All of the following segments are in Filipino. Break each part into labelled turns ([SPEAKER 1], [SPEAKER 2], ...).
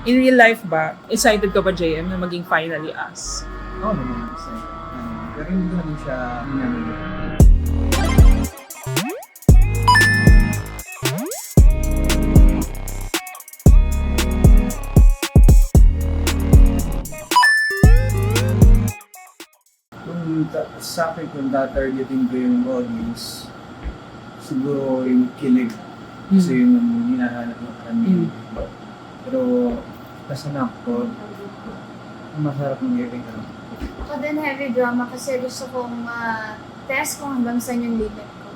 [SPEAKER 1] In real life ba, excited ka ba, JM, na maging finally us?
[SPEAKER 2] Oo naman, kasi. Pero hindi ko naman siya minamali. Sa akin kung tatargetin ko yung audience, siguro yung kilig. Kasi yun ang hinahanap ng karamihan. Pero, as an actor, masarap ng giving ka.
[SPEAKER 3] Ako din heavy drama kasi gusto kong test kung hanggang saan yung limit ko.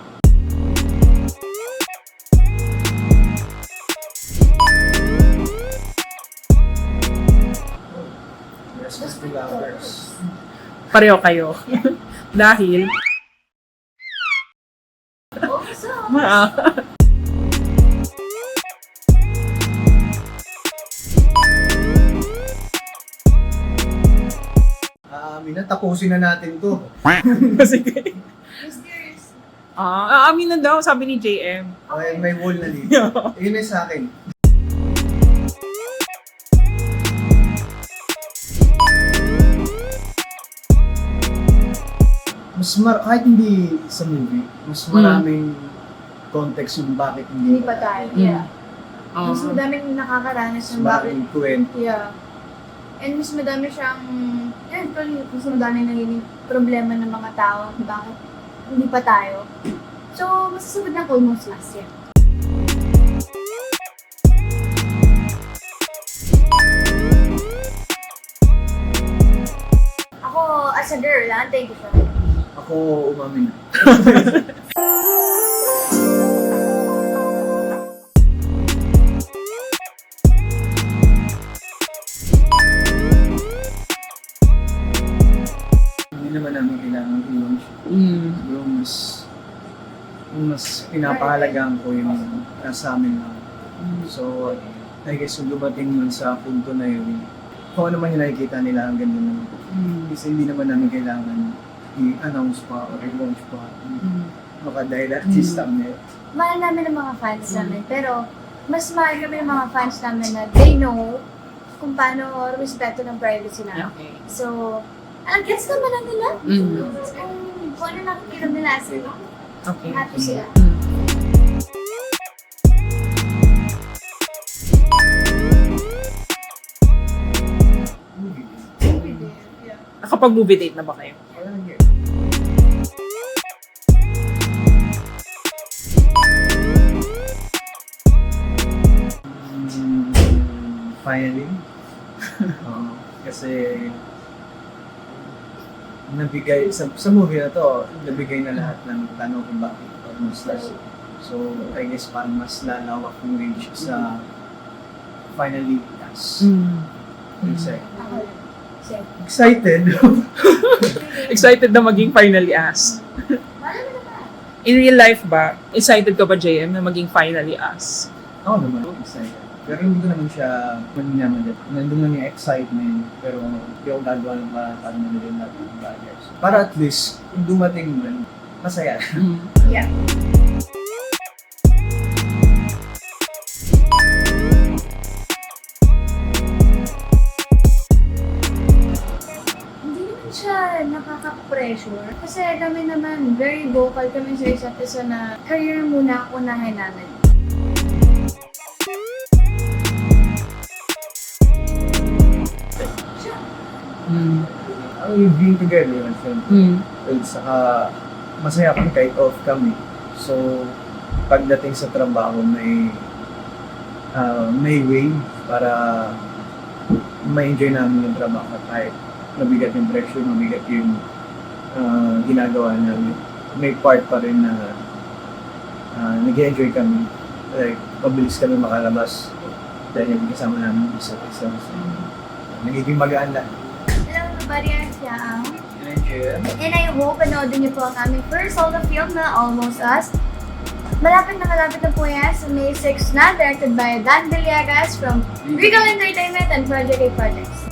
[SPEAKER 2] Restless Lovers.
[SPEAKER 1] Pareho kayo. Dahil,
[SPEAKER 3] Oh, so,
[SPEAKER 2] Tapusin na natin to.
[SPEAKER 1] sige.
[SPEAKER 3] mysterious.
[SPEAKER 1] Aamin na daw, sabi ni JM.
[SPEAKER 2] Okay, may wall na dito. Yun ay sa akin. Kahit hindi sa movie, mas maraming context yung bakit
[SPEAKER 3] Hindi pa tayo. Yeah. Mas
[SPEAKER 1] Um,
[SPEAKER 3] madaming nakakaranas
[SPEAKER 2] Mas
[SPEAKER 3] ng bakit.
[SPEAKER 2] maraming kwento.
[SPEAKER 3] Yeah. And mas madami siyang, actually, mas madami naging problema ng mga tao. Bakit hindi pa tayo? So, masasabad na almost last year. Ako, as a girl, thank you siya.
[SPEAKER 2] Ako umamin. Hindi naman namin kailangan i-launch. Siguro mas pinapahalagaan ko yung nasa amin lang. So, I guess kung dumating nun sa punto na yun, kung ano man yung nakikita nila ang ganda naman. Kasi hindi naman namin kailangan i-announce pa or i-launch pa. Baka dahil artist kami.
[SPEAKER 3] Mahal namin ang mga fans namin, pero mas mahal kami ng mga fans namin na they know kung paano respeto ng privacy namin.
[SPEAKER 1] Okay.
[SPEAKER 3] So, ang gets naman na nila. Kung ano nakikita nila, sila.
[SPEAKER 1] Okay.
[SPEAKER 3] Happy sila.
[SPEAKER 1] Nakapag movie date na ba kayo?
[SPEAKER 2] Finally. Kasi nabigay sa movie na to, nabigay na lahat ng plano kung bakit almost last. So, I guess parang mas lalawak yung range sa finally last. Excited.
[SPEAKER 3] Ako lang. Sir.
[SPEAKER 2] Excited?
[SPEAKER 1] Excited na maging finally us.
[SPEAKER 3] Wala na naman.
[SPEAKER 1] In real life ba, excited ka ba, JM, na maging finally us?
[SPEAKER 2] Ako naman, excited. Pero hindi ko naman siya manyaman. Nandun lang yung excitement, pero hindi ako gagawa ng para manilin natin yung bagay. Para at least, kung dumating man, masaya.
[SPEAKER 3] Yeah. Hindi naman siya nakaka-pressure. Kasi kami naman, very vocal kami sa isa't isa na career muna ang unahin namin.
[SPEAKER 2] Ang being together, my friend. At saka, masaya kami kahit off kami. So, pagdating sa trabaho, may way para ma-enjoy namin yung trabaho kahit mabigat yung pressure, mabigat yung ginagawa namin. May part pa rin na nag-enjoy kami. Like, mabilis kami makalabas dahil yung kasama namin isa't isa. So, nagiging magaan lang.
[SPEAKER 3] Hello everybody, I'm Xiaang.
[SPEAKER 2] Enjoy.
[SPEAKER 3] And I hope panoodin niyo po ang aming first solo film na Almost Us. Malapit na po yan sa May 6 na, directed by Dan Villegas from Regal Entertainment and Project A Projects.